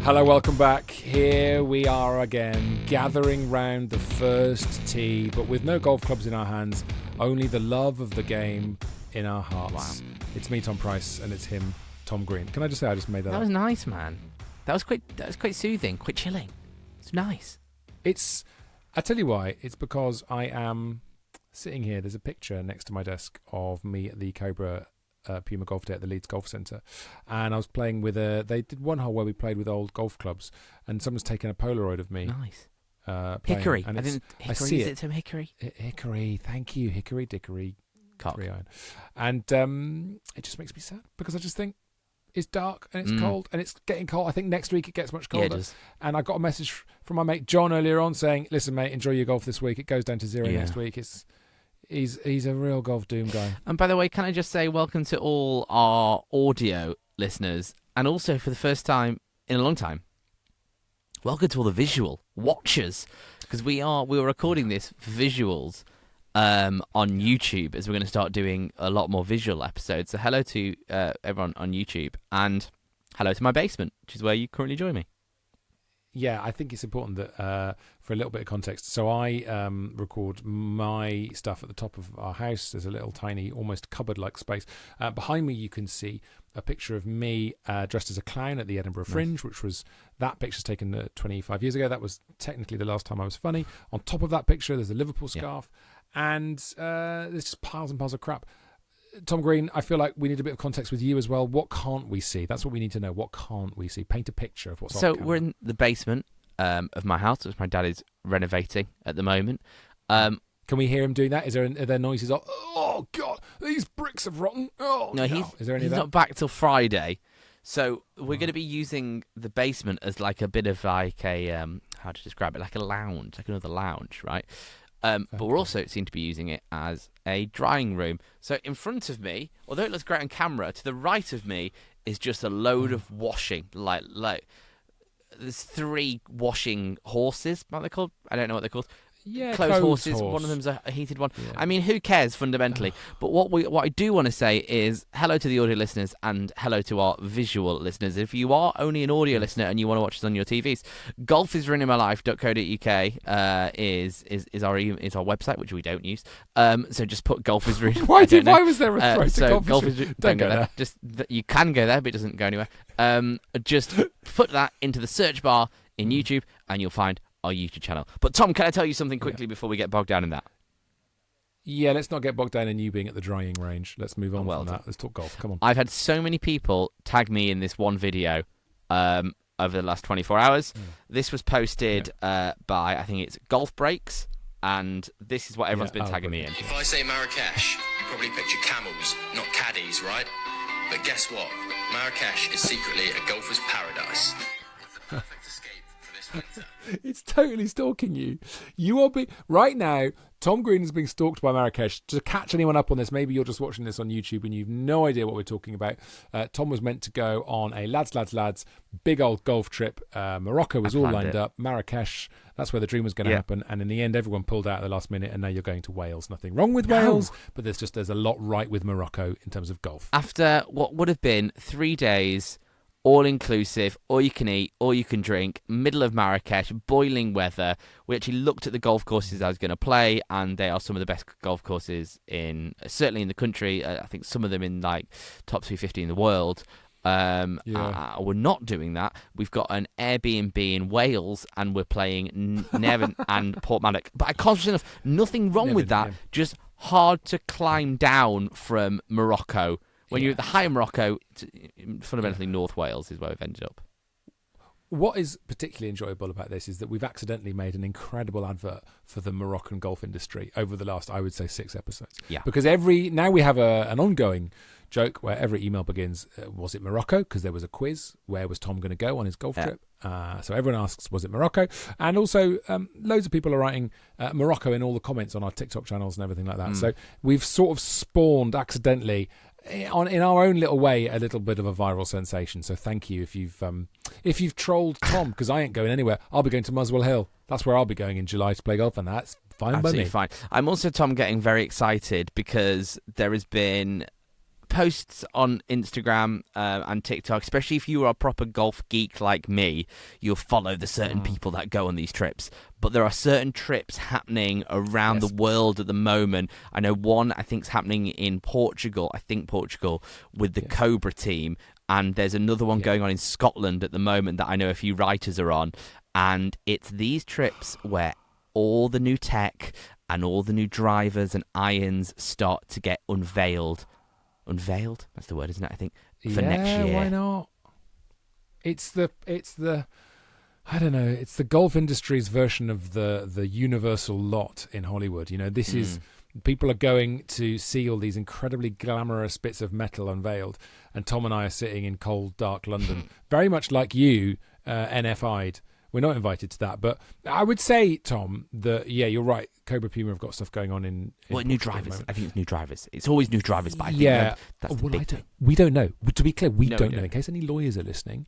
Hello, welcome back. Here we are again, gathering round the first tee, but with no golf clubs in our hands, only the love of the game in our hearts. Wow. It's me, Tom Price, and it's him, Tom Green. Can I just say I just made that That up? was nice, man. That was quite soothing, quite chilling. It's nice. I tell you why. It's because I am sitting here. There's a picture next to my desk of me at the Cobra Puma Golf Day at the Leeds Golf Centre, and I was playing with they did one hole where we played with old golf clubs, and someone's taken a Polaroid of me. Nice. Hickory. And Hickory. I see it. Tim Hickory? Hickory. Thank you. Hickory dickory. Cock. Iron. And it just makes me sad because I just think it's dark and it's cold and it's getting cold. I think next week it gets much colder. Yeah, it does. And I got a message from my mate John earlier on saying, "Listen, mate, enjoy your golf this week. It goes down to 0 next week." He's a real golf doom guy. And by the way, can I just say welcome to all our audio listeners, and also for the first time in a long time, welcome to all the visual watchers, because we were recording this for visuals on YouTube, as we're going to start doing a lot more visual episodes. So hello to everyone on YouTube, and hello to my basement, which is where you currently join me. Yeah, I think it's important that for a little bit of context. So I record my stuff at the top of our house. There's a little tiny, almost cupboard-like space. Behind me, you can see a picture of me dressed as a clown at the Edinburgh Fringe, which was that picture's taken 25 years ago. That was technically the last time I was funny. On top of that picture, there's a Liverpool scarf, and there's just piles and piles of crap. Tom Green, I feel like we need a bit of context with you as well. What can't we see? That's what we need to know. What can't we see? Paint a picture of what's So off camera. we're in the basement of my house, which my dad is renovating at the moment. Can we hear him doing that? Are there noises of, oh, God, these bricks have rotten? Oh, no. Is there any he's of that? not back till Friday. So we're going to be using the basement as like a bit of like a, how to describe it, like a lounge, like another lounge, right? But we're also seem to be using it as a drying room. So in front of me, although it looks great on camera, to the right of me is just a load of washing. Like there's 3 washing horses. What are they called? I don't know what they're called. Yeah, clothes horses. horse. One of them's a heated one. Yeah. I mean, who cares fundamentally? But what I do want to say is hello to the audio listeners and hello to our visual listeners. If you are only an audio listener and you want to watch us on your TVs, golfisruiningmylife.co.uk is our website, which we don't use. So just put golf is ruining. Why was there a throw to so golf is don't go there. Just you can go there, but it doesn't go anywhere. Just put that into the search bar in YouTube, and you'll find our YouTube channel. But Tom, can I tell you something quickly before we get bogged down in that? Yeah, let's not get bogged down in you being at the drying range. Let's move on from that. Let's talk golf. Come on. I've had so many people tag me in this one video over the last 24 hours. This was posted by, I think it's Golf Breaks, and this is what everyone's been tagging me in. If I say Marrakesh, you probably picture camels, not caddies, right? But guess what? Marrakesh is secretly a golfer's paradise. It's the perfect escape for this winter. It's totally stalking you. You are being right now. Tom Green is being stalked by Marrakesh. To catch anyone up on this, maybe you're just watching this on YouTube and you've no idea what we're talking about. Tom was meant to go on a lads big old golf trip. Morocco was all lined up. Marrakesh, that's where the dream was going to happen. And in the end, everyone pulled out at the last minute, and now you're going to Wales. Nothing wrong with Wales, but there's a lot right with Morocco in terms of golf. After what would have been 3 days, all-inclusive, all you can eat, all you can drink, middle of Marrakesh, boiling weather. We actually looked at the golf courses I was going to play, and they are some of the best golf courses certainly in the country. I think some of them in like top 250 in the world. We're not doing that. We've got an Airbnb in Wales, and we're playing Nevin and Portmannock. But I conscious enough, nothing wrong with that. Just hard to climb down from Morocco. When you're at the higher Morocco, fundamentally North Wales is where we've ended up. What is particularly enjoyable about this is that we've accidentally made an incredible advert for the Moroccan golf industry over the last, I would say, 6 episodes. Yeah. Because now we have an ongoing joke where every email begins, was it Morocco? Because there was a quiz. Where was Tom going to go on his golf trip? So everyone asks, was it Morocco? And also, loads of people are writing Morocco in all the comments on our TikTok channels and everything like that. So we've sort of spawned accidentally, in our own little way, a little bit of a viral sensation. So thank you if you've trolled Tom, because I ain't going anywhere. I'll be going to Muswell Hill. That's where I'll be going in July to play golf, and that's fine by me. Absolutely fine. I'm also, Tom, getting very excited because there has been posts on Instagram and TikTok, especially if you are a proper golf geek like me, you'll follow the certain people that go on these trips. But there are certain trips happening around the world at the moment. I know one, I think, is happening in Portugal, with the Cobra team. And there's another one going on in Scotland at the moment that I know a few writers are on. And it's these trips where all the new tech and all the new drivers and irons start to get unveiled. Unveiled? That's the word, isn't it? I think for next year. Yeah, why not? It's the I don't know. It's the golf industry's version of the Universal lot in Hollywood. You know, this is people are going to see all these incredibly glamorous bits of metal unveiled, and Tom and I are sitting in cold, dark London, very much like you, NFI'd. We're not invited to that, but I would say, Tom, that you're right. Cobra Puma have got stuff going on in new drivers. I think it's new drivers. It's always new drivers, but I think that's the big thing. We don't know. To be clear, we don't know. In case any lawyers are listening,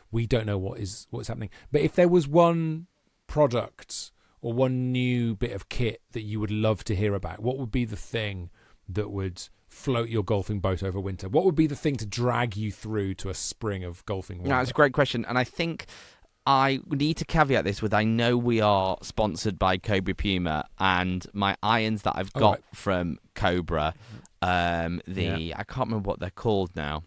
we don't know what's happening. But if there was one product or one new bit of kit that you would love to hear about, what would be the thing that would float your golfing boat over winter? What would be the thing to drag you through to a spring of golfing wonder? That's a great question, and I think I need to caveat this with I know we are sponsored by Cobra and my irons that I've got from Cobra, I can't remember what they're called now,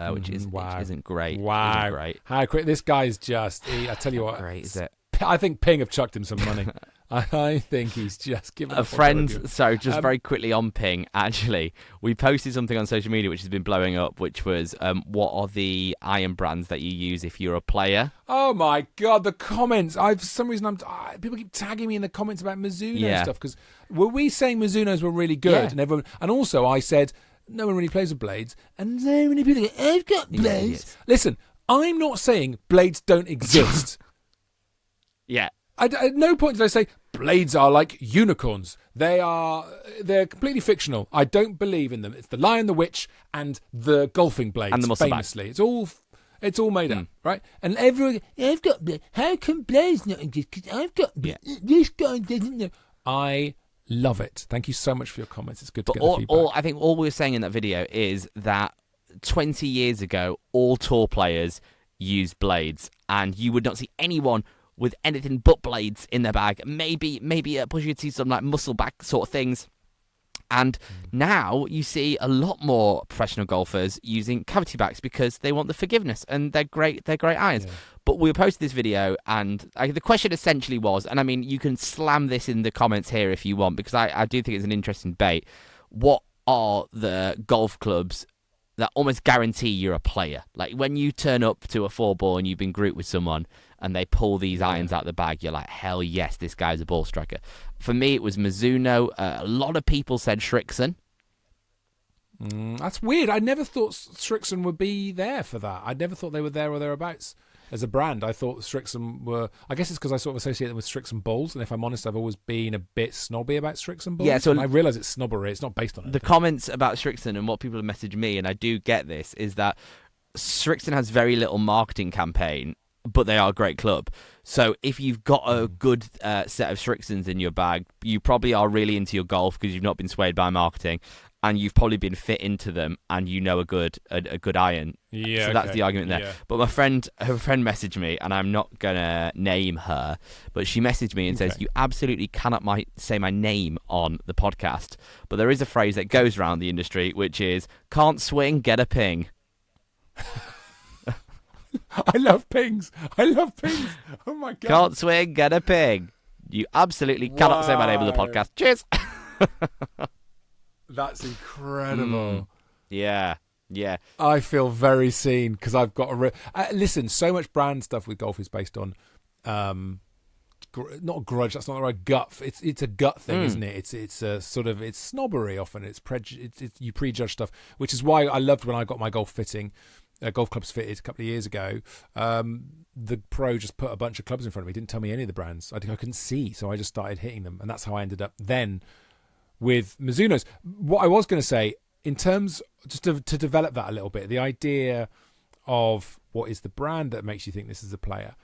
which isn't great. Wow. Isn't great. How quick this guy's just, I tell you what. Great, is it? I think Ping have chucked him some money. I think he's just given a friend. So just very quickly on Ping, actually, we posted something on social media which has been blowing up, which was what are the iron brands that you use if you're a player? Oh my god, the comments! For some reason people keep tagging me in the comments about Mizuno stuff, because were we saying Mizunos were really good, and also I said no one really plays with blades, and so many people go, I've got blades. Listen, I'm not saying blades don't exist. At no point did I say blades are like unicorns. They're completely fictional. I don't believe in them. It's the Lion, the Witch, and the golfing blades. And the muscle famously, it's all made up, right? And everyone, I've got blades. How can blades not exist? Because I've got blades. This guy doesn't know. I love it. Thank you so much for your comments. It's good to get the feedback. I think all we were saying in that video is that 20 years ago, all tour players used blades, and you would not see anyone with anything but blades in their bag. Maybe pushing to some like muscle back sort of things. And now you see a lot more professional golfers using cavity backs because they want the forgiveness, and they're great irons. Yeah. But we posted this video, and the question essentially was, and I mean, you can slam this in the comments here if you want, because I do think it's an interesting debate. What are the golf clubs that almost guarantee you're a player? Like when you turn up to a 4-ball and you've been grouped with someone and they pull these irons out the bag, you're like, hell yes, this guy's a ball striker. For me, it was Mizuno. A lot of people said Srixon. That's weird. I never thought Srixon would be there for that. I never thought they were there or thereabouts as a brand. I thought Srixon were... I guess it's because I sort of associate them with Srixon balls, and if I'm honest, I've always been a bit snobby about Srixon balls. Yeah, so and I realise it's snobbery. It's not based on it. The comments about Srixon and what people have messaged me, and I do get this, is that Srixon has very little marketing campaign, but they are a great club. So if you've got a good set of Srixons in your bag, you probably are really into your golf because you've not been swayed by marketing, and you've probably been fit into them, and you know a good iron. Yeah. So that's the argument there. Yeah. But her friend messaged me, and I'm not gonna name her, but she messaged me and says, "You absolutely cannot say my name on the podcast." But there is a phrase that goes around the industry, which is "Can't swing, get a ping." I love pings. Oh my god! Can't swing, get a ping. You absolutely cannot say my name on the podcast. Cheers. That's incredible. Yeah. I feel very seen because I've got listen. So much brand stuff with golf is based on, not a grudge. That's not the right gut. It's a gut thing, isn't it? It's a sort of snobbery often. It's you prejudge stuff, which is why I loved when I got my golf clubs fitted a couple of years ago. The pro just put a bunch of clubs in front of me. Didn't tell me any of the brands. I couldn't see, so I just started hitting them, and that's how I ended up then with Mizuno's. What I was going to say, in terms, just to develop that a little bit, the idea of what is the brand that makes you think this is a player,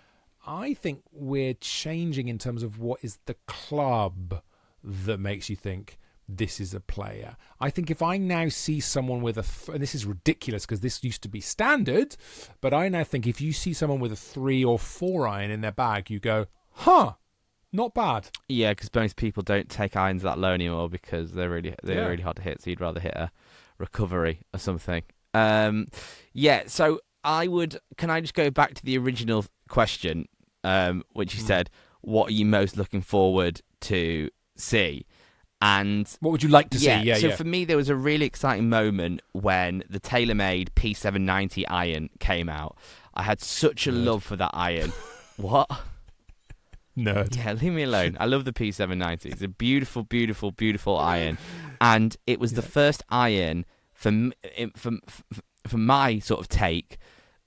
I think we're changing in terms of what is the club that makes you think this is a player. I think if I now see someone with and this is ridiculous because this used to be standard, but I now think if you see someone with a 3 or 4 iron in their bag, you go, huh, not bad. Yeah, because most people don't take irons that low anymore because they're really hard to hit. So you'd rather hit a recovery or something. So can I just go back to the original question, which you said, what are you most looking forward to see? And what would you like to see? So for me, there was a really exciting moment when the TaylorMade P790 iron came out. I had such a love for that iron. What? Nerd. Yeah, leave me alone. I love the P790. It's a beautiful, beautiful, beautiful iron. And it was the first iron for my sort of take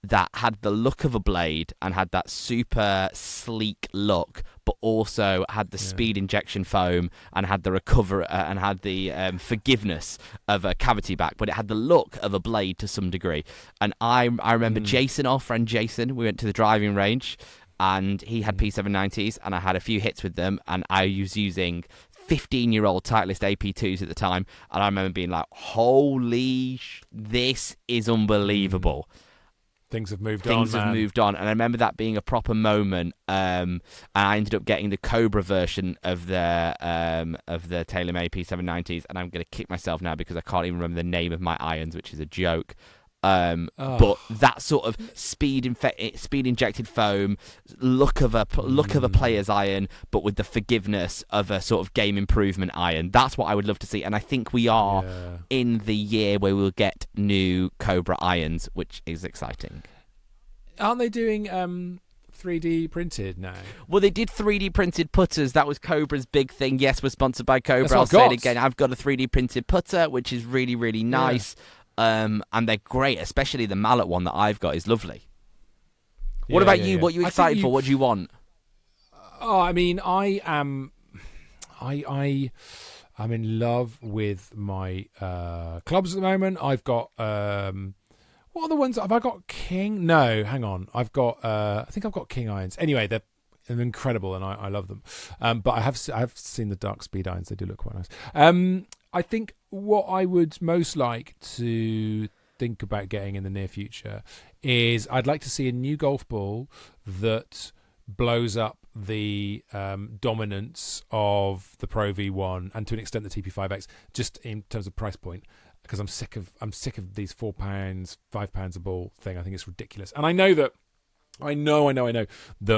that had the look of a blade and had that super sleek look, but also had the speed injection foam and had the recover and had the forgiveness of a cavity back, but it had the look of a blade to some degree. And I remember Jason, our friend Jason, we went to the driving range and he had P790s and I had a few hits with them and I was using 15-year-old Titleist AP2s at the time, and I remember being like, holy this is unbelievable. Things have moved on, and I remember that being a proper moment. And I ended up getting the Cobra version of the TaylorMade P790s, and I'm going to kick myself now because I can't even remember the name of my irons, which is a joke. But that sort of speed injected foam look of a player's iron, but with the forgiveness of a sort of game improvement iron. That's what I would love to see, and I think we are in the year where we'll get new Cobra irons, which is exciting. Aren't they doing 3D printed now? Well, they did 3D printed putters. That was Cobra's big thing. Yes, we're sponsored by Cobra. I'll say it again. I've got a 3D printed putter, which is really, really nice. And they're great, especially the mallet one that I've got is lovely. What about you? What are you excited for? What do you want? Oh, I mean, I'm in love with my clubs at the moment. I've got what are the ones? Have I got King? No, hang on. I've got I think I've got King irons. Anyway, they're incredible and I love them. But I have seen the dark speed irons. They do look quite nice. I think what I would most like to think about getting in the near future is I'd like to see a new golf ball that blows up the dominance of the Pro V1 and to an extent the TP5X, just in terms of price point, because I'm sick of these £4, £5 a ball thing. I think it's ridiculous, and I know that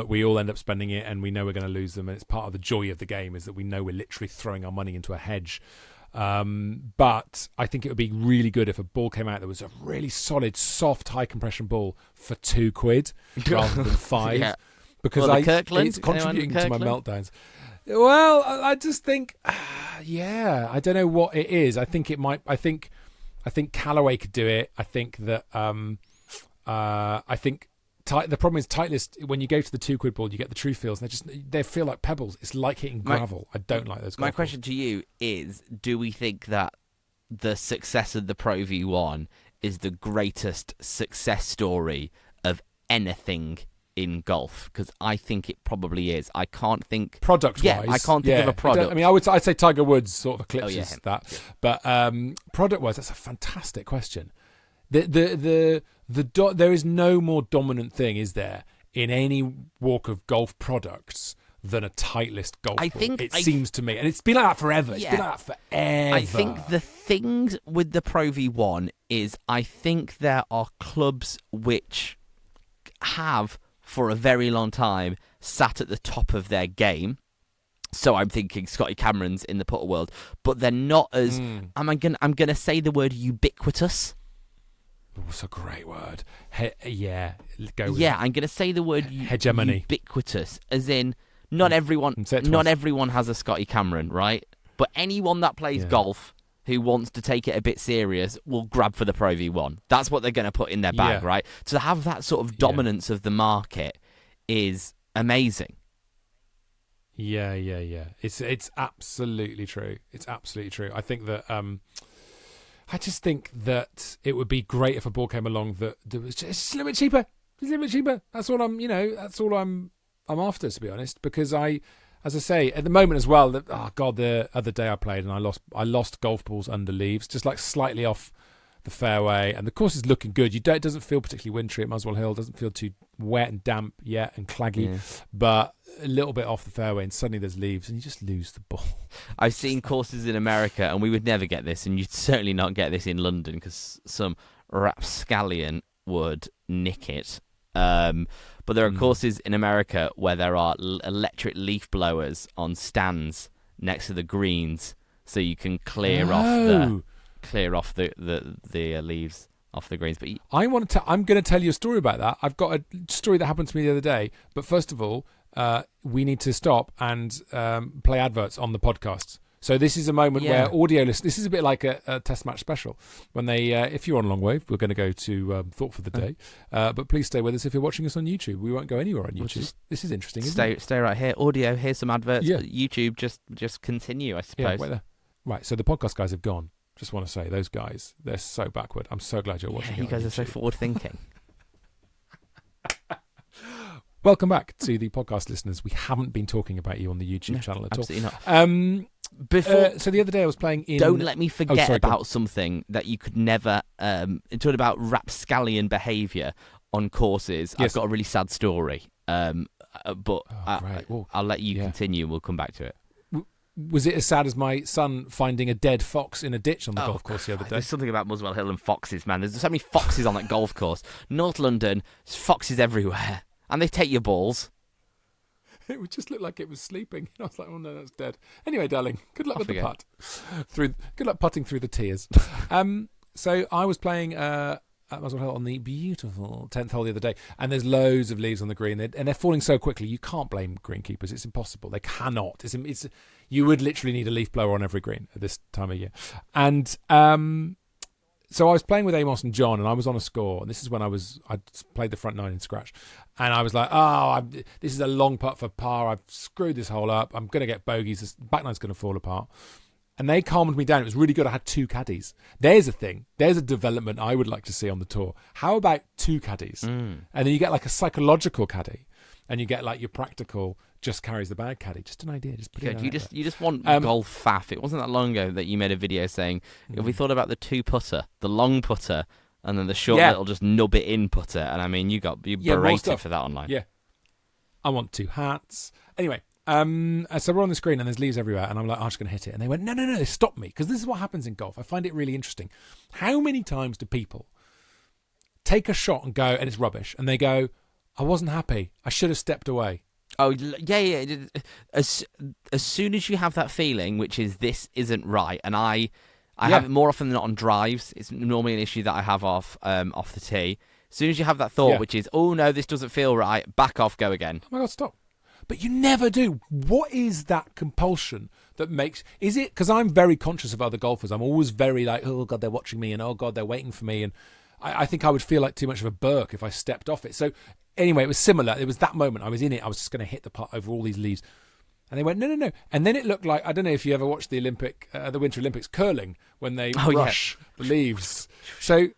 we all end up spending it, and we know we're going to lose them, and it's part of the joy of the game is that we know we're literally throwing our money into a hedge. But I think it would be really good if a ball came out that was a really solid, soft, high compression ball for £2 rather than 5. Because it's contributing to my meltdowns. Well, I just think, I don't know what it is. I think it might. I think Callaway could do it. I think that. I think. The problem is Titleist, when you go to the £2 ball, you get the true feels, and they feel like pebbles. It's like hitting gravel. I don't like those. My question to you is: do we think that the success of the Pro V1 is the greatest success story of anything in golf? Because I think it probably is. I can't think product-wise. Yeah, I can't think of a product. I'd say Tiger Woods sort of eclipses that. But product-wise, that's a fantastic question. There is no more dominant thing, is there, in any walk of golf products than a Titleist golf ball? It seems to me, and it's been like that forever. It's been like that forever. I think the things with the Pro V1 is I think there are clubs which have, for a very long time, sat at the top of their game. So I'm thinking Scotty Cameron's in the putter world, but they're not as. I'm gonna say the word ubiquitous. What's a great word? Go with it. I'm going to say the word hegemony. Ubiquitous, as in not everyone has a Scotty Cameron, right? But anyone that plays golf who wants to take it a bit serious will grab for the Pro V1. That's what they're going to put in their bag, right? To have that sort of dominance of the market is amazing. Yeah. It's absolutely true. It's absolutely true. I think that. I just think that it would be great if a ball came along that was just a little bit cheaper. That's all I'm after, to be honest. Because I as I say, at the moment as well, the other day I played and I lost golf balls under leaves, just like slightly off the fairway, and the course is looking good. It doesn't feel particularly wintry at Muswell Hill. It doesn't feel too wet and damp yet and claggy, but a little bit off the fairway, and suddenly there's leaves, and you just lose the ball. I've seen courses in America, and we would never get this, and you'd certainly not get this in London because some rapscallion would nick it. But there are courses in America where there are electric leaf blowers on stands next to the greens, so you can clear off the leaves off the greens. But I'm going to tell you a story about that. I've got a story that happened to me the other day. But first of all, we need to stop and play adverts on the podcast. So this is a moment where audio listeners. This is a bit like a test match special. When they, if you're on long wave, we're going to go to Thought for the Day. But please stay with us if you're watching us on YouTube. We won't go anywhere on YouTube. This is interesting. Stay right here. Audio. Here's some adverts. Yeah. YouTube. Just continue, I suppose. Yeah, wait there. Right. So the podcast guys have gone. Just want to say, those guys, they're so backward. I'm so glad you're watching. You guys are so forward-thinking. Welcome back to the podcast listeners. We haven't been talking about you on the YouTube channel at absolutely all. Not. Before, so the other day I was playing in... Don't let me forget about something that you could never... talking about rapscallion behaviour on courses. Yes. I've got a really sad story. But I'll let you continue. We'll come back to it. Was it as sad as my son finding a dead fox in a ditch on the golf course the other day? There's something about Muswell Hill and foxes, man. There's so many foxes on that golf course. North London, there's foxes everywhere. And they take your balls. It would just look like it was sleeping. I was like, oh no, that's dead. Anyway, darling, good luck with the putt. Good luck putting through the tears. So I was playing at Muswell Hill on the beautiful 10th hole the other day, and there's loads of leaves on the green, and they're falling so quickly. You can't blame greenkeepers. It's impossible. They cannot. You would literally need a leaf blower on every green at this time of year. And so I was playing with Amos and John, and I was on a score. And this is when I played the front nine in scratch, and I was like, this is a long putt for par. I've screwed this hole up. I'm going to get bogeys. This back nine's going to fall apart. And they calmed me down. It was really good. I had 2 caddies. There's a thing. There's a development I would like to see on the tour. How about 2 caddies? And then you get like a psychological caddy, and you get like your practical just carries the bag caddy. Just an idea. Just put it out there. You just want golf faff. It wasn't that long ago that you made a video saying, if we thought about the 2 putter, the long putter, and then the short little just nub it in putter. And I mean, you berated for that online. Yeah. I want 2 hats. Anyway. So we're on the screen and there's leaves everywhere, and I'm like, I'm just going to hit it. And they went, no, they stopped me, because this is what happens in golf. I find it really interesting. How many times do people take a shot and go, and it's rubbish, and they go, I wasn't happy. I should have stepped away. Oh, yeah. As soon as you have that feeling, which is this isn't right, and I have it more often than not on drives. It's normally an issue that I have off the tee. As soon as you have that thought, which is, oh no, this doesn't feel right, back off, go again. Oh my God, stop. But you never do. What is that compulsion that makes... Is it... Because I'm very conscious of other golfers. I'm always very like, oh, God, they're watching me, and oh, God, they're waiting for me. And I think I would feel like too much of a Burke if I stepped off it. So anyway, it was similar. It was that moment. I was in it. I was just going to hit the putt over all these leaves. And they went, no. And then it looked like... I don't know if you ever watched the Winter Olympics curling, when they brush the leaves. So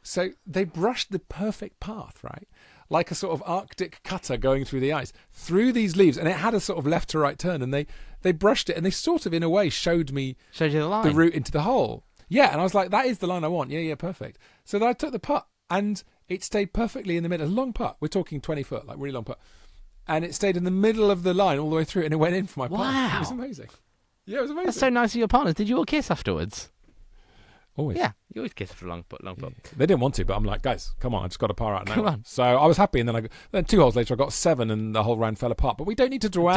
they brushed the perfect path, right? Like a sort of Arctic cutter going through the ice, through these leaves, and it had a sort of left to right turn, and they brushed it, and they sort of, in a way, showed you the route into the hole. Yeah, and I was like, that is the line I want. Yeah, perfect. So then I took the putt, and it stayed perfectly in the middle. A long putt. We're talking 20 foot, like really long putt. And it stayed in the middle of the line all the way through, and it went in for my putt. It was amazing. Yeah, it was amazing. That's so nice of your partners. Did you all kiss afterwards? Always. Yeah, you always kiss for long putt. Yeah. They didn't want to, but I'm like, guys, come on, I just got a par out now. Come on. So I was happy, and then 2 holes later, I got 7, and the whole round fell apart. But we don't need to dwell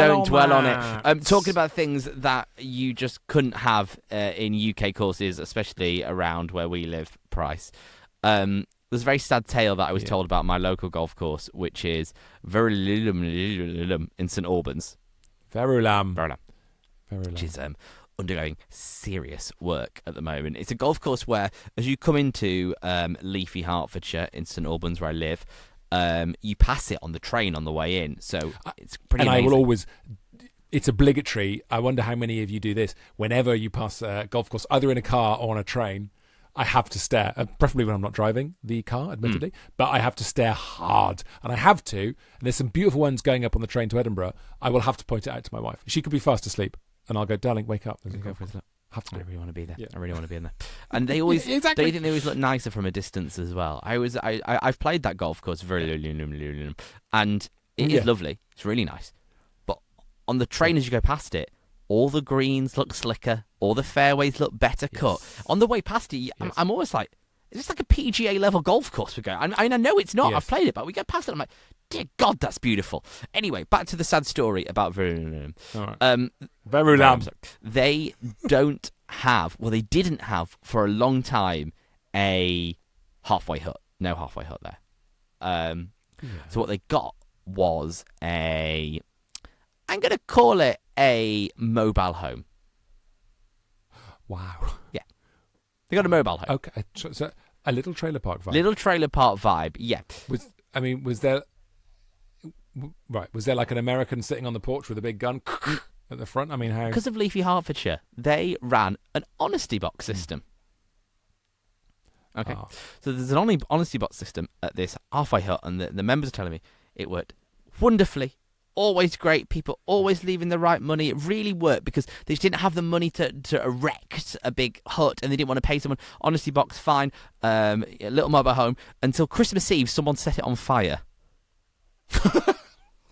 on it. Talking about things that you just couldn't have in UK courses, especially around where we live, Price. There's a very sad tale that I was told about my local golf course, which is Verulam in St Albans. Verulam. Which is undergoing serious work at the moment. It's a golf course where, as you come into leafy Hertfordshire in St Albans, where I live, you pass it on the train on the way in. So it's pretty amazing. I will always... It's obligatory. I wonder how many of you do this. Whenever you pass a golf course, either in a car or on a train, I have to stare, preferably when I'm not driving the car, admittedly, but I have to stare hard. And I have to, and there's some beautiful ones going up on the train to Edinburgh, I will have to point it out to my wife. She could be fast asleep, and I'll go, darling, wake up. There's a golf course. Have to do I really want to be there. Yeah. I really want to be in there. And they always, exactly. don't you think they always look nicer from a distance as well? I've played that golf course and it is lovely. It's really nice. But on the train as you go past it, all the greens look slicker, all the fairways look better cut. On the way past it, I'm always like, is this like a PGA level golf course we're going? I know it's not. I've played it, but we get past it, I'm like, dear God, that's beautiful. Anyway, back to the sad story about Verulam. Verulam. They don't have, well, they didn't have for a long time a halfway hut. No halfway hut there. So what they got was I'm going to call it a mobile home. Wow. Yeah. They got a mobile home. Okay. So a little trailer park vibe. Little trailer park vibe, yeah. Was there like an American sitting on the porch with a big gun at the front? I mean, how? Because of Leafy Hertfordshire, they ran an honesty box system. Okay. So there's an honesty box system at this halfway hut, and the members are telling me it worked wonderfully. Always great. People always leaving the right money. It really worked because they just didn't have the money to erect a big hut, and they didn't want to pay someone. Honesty box, fine. A little mobile home until Christmas Eve, someone set it on fire.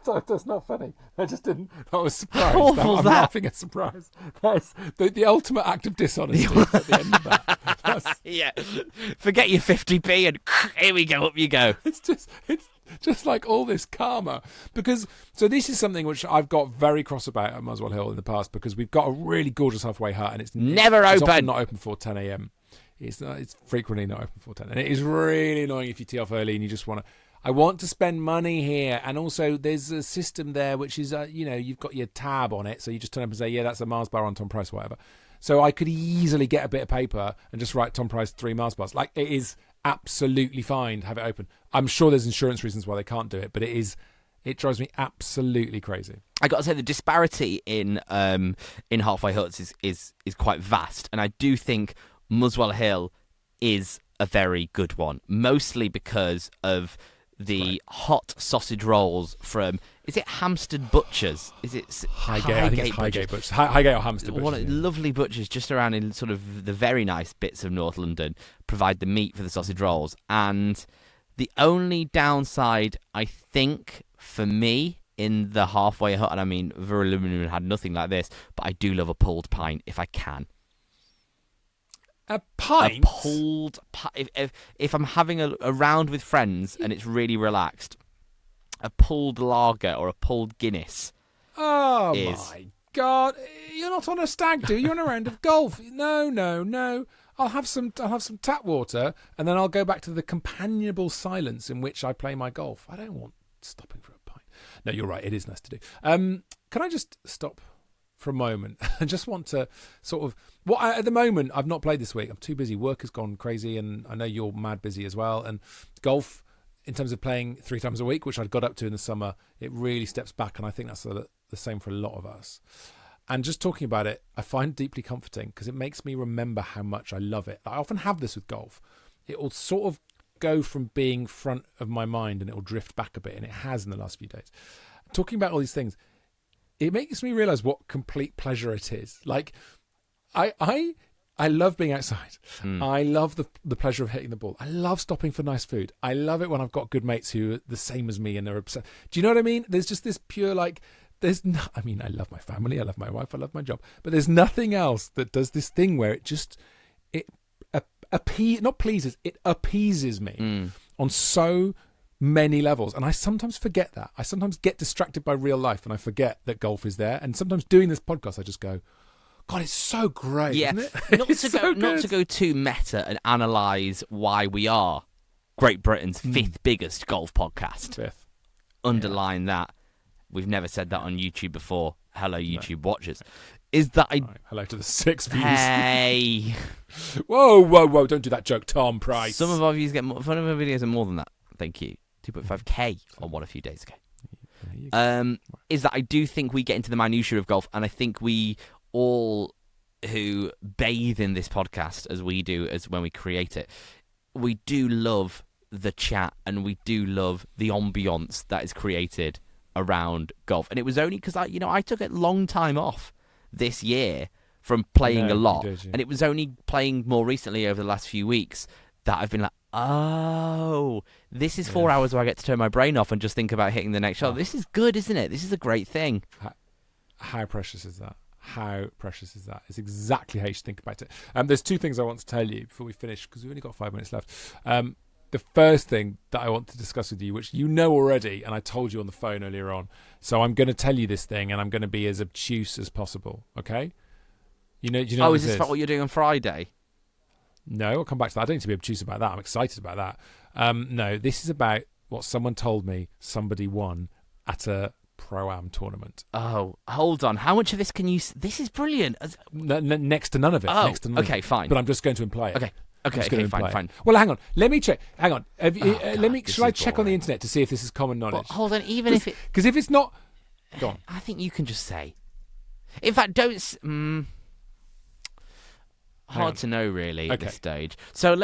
That's not funny. I just didn't. I was surprised. How awful I'm that? laughing at surprise. That's the ultimate act of dishonesty at the end of that. Yeah. Forget your 50p and here we go, up you go. It's just like all this karma. Because, so this is something which I've got very cross about at Muswell Hill in the past, because we've got a really gorgeous halfway hut and it's never it's open. often not open before 10 a.m. It's frequently not open before 10. And it is really annoying if you tee off early and you just want to, I want to spend money here. And also there's a system there which is, you've got your tab on it. So you just turn up and say, yeah, that's a Mars bar on Tom Price or whatever. So I could easily get a bit of paper and just write Tom Price 3 Mars bars. Like, it is absolutely fine to have it open. I'm sure there's insurance reasons why they can't do it, but it drives me absolutely crazy. I got to say the disparity in halfway huts is quite vast, and I do think Muswell Hill is a very good one, mostly because of the hot sausage rolls from, is it Hampstead Butchers? Is it Highgate? I think it's Highgate Butchers. Highgate or Hampstead Butchers. One lovely butchers just around in sort of the very nice bits of North London provide the meat for the sausage rolls. And the only downside, I think, for me in the halfway hut, and I mean, Verulam had nothing like this, but I do love a pulled pint if I can. A pint? A pulled pint. If I'm having a round with friends and it's really relaxed, a pulled lager or a pulled Guinness. Oh my God! You're not on a stag do. You're on a round of golf. No. I'll have some tap water, and then I'll go back to the companionable silence in which I play my golf. I don't want stopping for a pint. No, you're right. It is nice to do. Can I just stop for a moment? I just want to sort of, at the moment, I've not played this week. I'm too busy. Work has gone crazy, and I know you're mad busy as well. And golf, in terms of playing 3 times a week, which I'd got up to in the summer, it really steps back, and I think that's the same for a lot of us. And just talking about it, I find it deeply comforting because it makes me remember how much I love it. I often have this with golf. It will sort of go from being front of my mind and it will drift back a bit, and it has in the last few days. Talking about all these things, it makes me realise what complete pleasure it is. Like, I love being outside. I love the pleasure of hitting the ball. I love stopping for nice food. I love it when I've got good mates who are the same as me and they're obsessed. Do you know what I mean? There's just this pure, like, I love my family, I love my wife, I love my job, but there's nothing else that does this thing where it appeases me on so many levels. And I sometimes forget that. I sometimes get distracted by real life and I forget that golf is there. And sometimes doing this podcast, I just go, God, it's so great, isn't it? Not to go too meta and analyse why we are Great Britain's 5th biggest golf podcast. 5th. Underline that. We've never said that on YouTube before. Hello, YouTube watchers. Is that hello to the 6 views. Hey. Whoa. Don't do that joke, Tom Price. Some of our views get more. Some of our videos are more than that. Thank you. 2.5k on one a few days ago. Is that I do think we get into the minutiae of golf, and I think we all who bathe in this podcast as we do as when we create it, we do love the chat and we do love the ambience that is created around golf. And it was only because I took a long time off this year from playing a lot, and it was only playing more recently over the last few weeks that I've been like, oh, this is 4 hours where I get to turn my brain off and just think about hitting the next shot. This is good, isn't it? This is a great thing. How precious is that? How precious is that? It's exactly how you should think about it. There's two things I want to tell you before we finish, because we've only got 5 minutes left. The first thing that I want to discuss with you, which you know already, and I told you on the phone earlier on, so I'm going to tell you this thing, and I'm going to be as obtuse as possible, okay? Do you know Oh, what is this about what you're doing on Friday? No, I'll come back to that. I don't need to be obtuse about that. I'm excited about that. No, this is about what someone told me somebody won at a Pro-Am tournament. Oh, hold on. How much of this can you... This is brilliant. Next to none of it. Oh, next to none okay, of it. fine. But I'm just going to imply it. Okay, fine. Well, hang on. Let me check. Hang on. God, Should I check on the internet to see if this is common knowledge? But hold on, even if it... Because if it's not... Go on. I think you can just say. In fact, don't... Hard to know, really, at this stage. So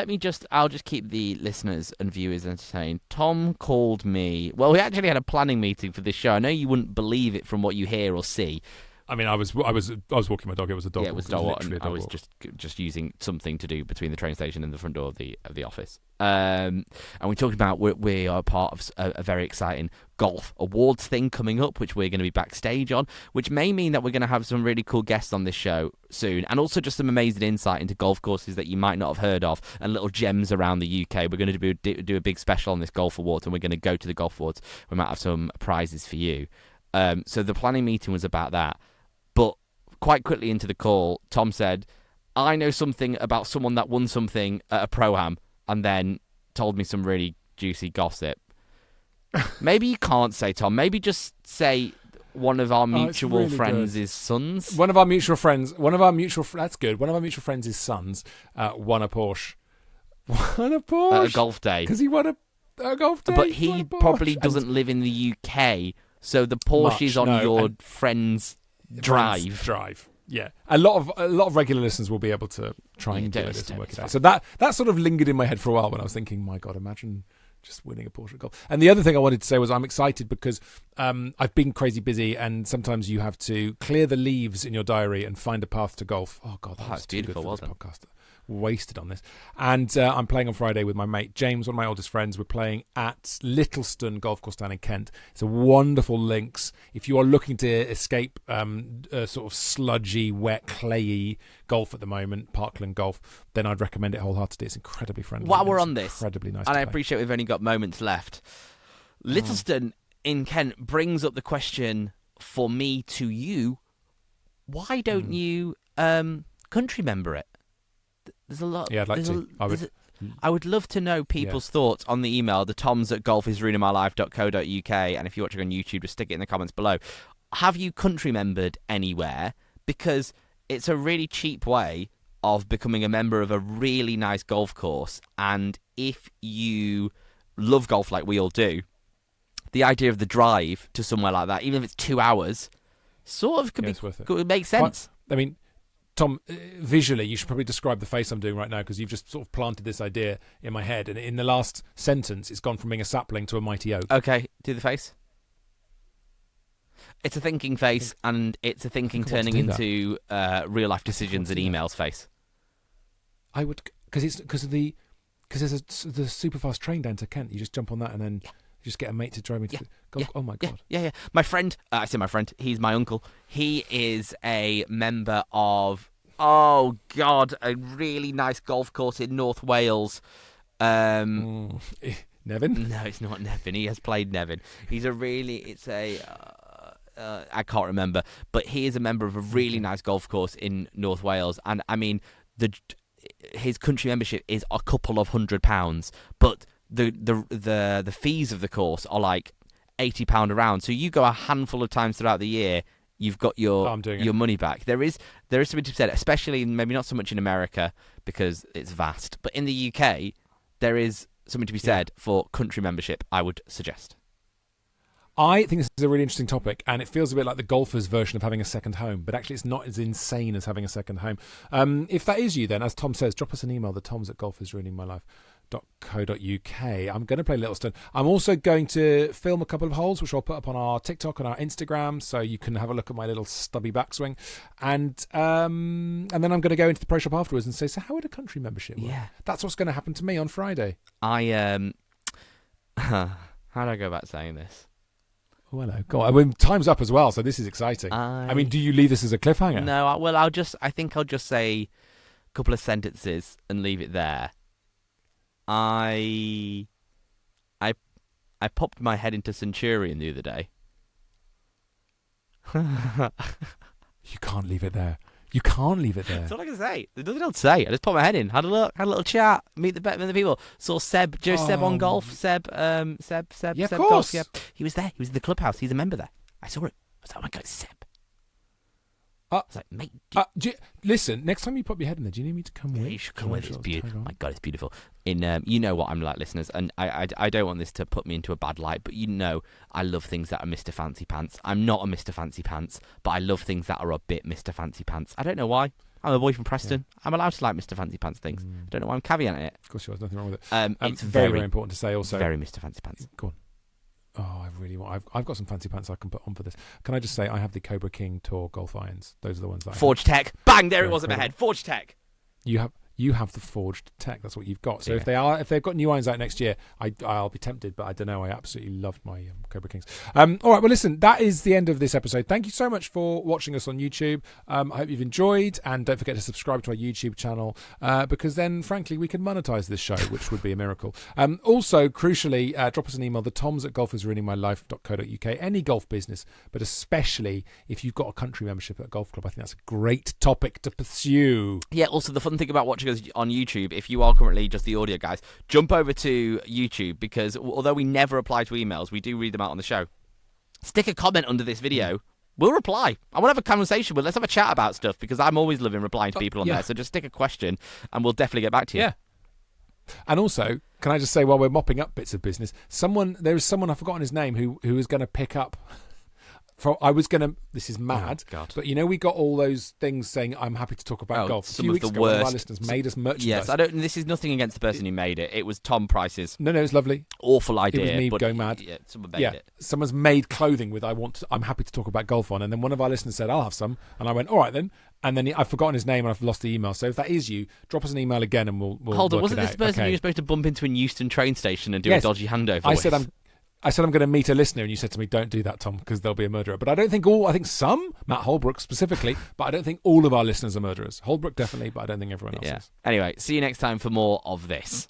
I'll just keep the listeners and viewers entertained. Tom called me. Well, we actually had a planning meeting for this show. I know you wouldn't believe it from what you hear or see. I mean, I was walking my dog. It was a dog. Yeah, it was a dog walk. Literally a dog I was walk. just using something to do between the train station and the front door of the office. And we're talking about we are part of a very exciting golf awards thing coming up, which we're going to be backstage on, which may mean that we're going to have some really cool guests on this show soon, and also just some amazing insight into golf courses that you might not have heard of and little gems around the UK. We're going to do a big special on this golf awards, and we're going to go to the golf awards. We might have some prizes for you. So the planning meeting was about that. But quite quickly into the call, Tom said, I know something about someone that won something at a Pro-Am, and then told me some really juicy gossip. Maybe you can't say, Tom. Maybe just say one of our mutual really friends' sons. One of our mutual friends. That's good. One of our mutual friends' sons won a Porsche. Won a Porsche At a golf day. Because he won a golf day. But he probably doesn't live in the UK, so the Porsche is on your friend's drive. Yeah, a lot of regular listeners will be able to triangulate this and work it out. So that sort of lingered in my head for a while when I was thinking, my God, imagine just winning a Porsche golf. And the other thing I wanted to say was I'm excited because I've been crazy busy, and sometimes you have to clear the leaves in your diary and find a path to golf. Oh God, that's beautiful. Wasn't it? Podcast wasted on this. And I'm playing on Friday with my mate James, one of my oldest friends. We're playing at Littlestone Golf Course down in Kent. It's a wonderful links. If you are looking to escape a sort of sludgy, wet, clayey golf at the moment, Parkland Golf, then I'd recommend it wholeheartedly. It's incredibly friendly. While we're on this, incredibly nice, and I play. appreciate we've only got moments left, Littlestone in Kent brings up the question for me to you, why don't you country member it? There's a lot. Yeah, I'd like to. I would love to know people's thoughts on the email, the toms@golfisruiningmylife.co.uk, and if you're watching on YouTube, just stick it in the comments below. Have you country membered anywhere? Because it's a really cheap way of becoming a member of a really nice golf course, and if you love golf like we all do, the idea of the drive to somewhere like that, even if it's 2 hours, sort of could make sense. I mean, Tom, visually, you should probably describe the face I'm doing right now, because you've just sort of planted this idea in my head, and in the last sentence, it's gone from being a sapling to a mighty oak. Okay, do the face. It's a thinking face, and it's a thinking turning into real-life decisions and emails face. I would, because there's the super fast train down to Kent. You just jump on that, and then you just get a mate to drive me to golf. Oh my God. Yeah. My friend, I say my friend, he's my uncle. He is a member of, oh God, a really nice golf course in North Wales. Nevin? No, it's not Nevin. He has played Nevin. I can't remember, but he is a member of a really nice golf course in North Wales. And I mean, his country membership is a couple of £100, but the fees of the course are like £80 a round. So you go a handful of times throughout the year, you've got your money back. There is something to be said, especially maybe not so much in America because it's vast, but in the UK there is something to be said for country membership, I would suggest. I think this is a really interesting topic, and it feels a bit like the golfer's version of having a second home, but actually it's not as insane as having a second home. If that is you, then, as Tom says, drop us an email, thetoms@golfisruiningmylife.co.uk. I'm going to play Littlestone. I'm also going to film a couple of holes, which I'll put up on our TikTok and our Instagram, so you can have a look at my little stubby backswing. And then I'm going to go into the pro shop afterwards and say, so how would a country membership work? Yeah. That's what's going to happen to me on Friday. How do I go about saying this? Oh, hello. Go on. I mean, time's up as well, so this is exciting. I mean, do you leave this as a cliffhanger? No, I think I'll just say a couple of sentences and leave it there. I popped my head into Centurion the other day. You can't leave it there. You can't leave it there. That's all I can say. There's nothing else to say. I just popped my head in, had a look, had a little chat, meet the people. Saw Seb, Seb on golf. Seb, yeah, Seb of course. Golf. Yeah, he was there. He was in the clubhouse. He's a member there. I saw him. I was like, oh my God, it's Seb. I was like, mate. Listen, next time you pop your head in there, do you need me to come with? You should come with. It's beautiful. My God, it's beautiful. You know what I'm like, listeners, and I don't want this to put me into a bad light, but you know I love things that are Mr. Fancy Pants. I'm not a Mr. Fancy Pants, but I love things that are a bit Mr. Fancy Pants. I don't know why. I'm a boy from Preston. Yeah. I'm allowed to like Mr. Fancy Pants things. I don't know why I'm caveating it. Of course, there's nothing wrong with it. It's very, very important to say also. Very Mr. Fancy Pants. Go on. Oh, I really want. I've got some fancy pants I can put on for this. Can I just say I have the Cobra King Tour golf irons. Those are the ones that Forged Tech. Bang! There it was in my head. Forged Tech. You have the Forged Tech. That's what you've got. So yeah. if they've got new irons out next year, I'll be tempted. But I don't know. I absolutely loved my Cobra Kings. All right. Well, listen. That is the end of this episode. Thank you so much for watching us on YouTube. I hope you've enjoyed, and don't forget to subscribe to our YouTube channel because then, frankly, we can monetize this show, which would be a miracle. Also, crucially, drop us an email. thetoms@golfisruiningmylife.co.uk. Any golf business, but especially if you've got a country membership at a golf club, I think that's a great topic to pursue. Yeah. Also, the fun thing about watching us on YouTube, if you are currently just the audio guys, jump over to YouTube, because although we never reply to emails, we do read them out on the show. Stick a comment under this video. We'll reply. I want to have a conversation with. Let's have a chat about stuff, because I'm always loving replying to people on there. So just stick a question and we'll definitely get back to you. Yeah. And also, can I just say, while we're mopping up bits of business, there is someone, I've forgotten his name, who is going to pick up. This is mad, but we got all those things saying I'm happy to talk about golf. A few weeks ago, one of our listeners made us merchandise. Yes, this is nothing against the person who made it. It was Tom Price's. No, it's lovely. Awful idea. It was me going mad. Yeah, someone made it. Someone's made clothing with I'm happy to talk about golf on, and then one of our listeners said I'll have some, and I went all right then. And then I've forgotten his name and I've lost the email. So if that is you, drop us an email again and we'll hold on. Wasn't this person you were supposed to bump into in Euston train station and do a dodgy handover? I said I'm going to meet a listener, and you said to me, "Don't do that, Tom, because they'll be a murderer." But I don't think I think some, Matt Holbrook specifically, but I don't think all of our listeners are murderers. Holbrook definitely, but I don't think everyone else is. Anyway, see you next time for more of this.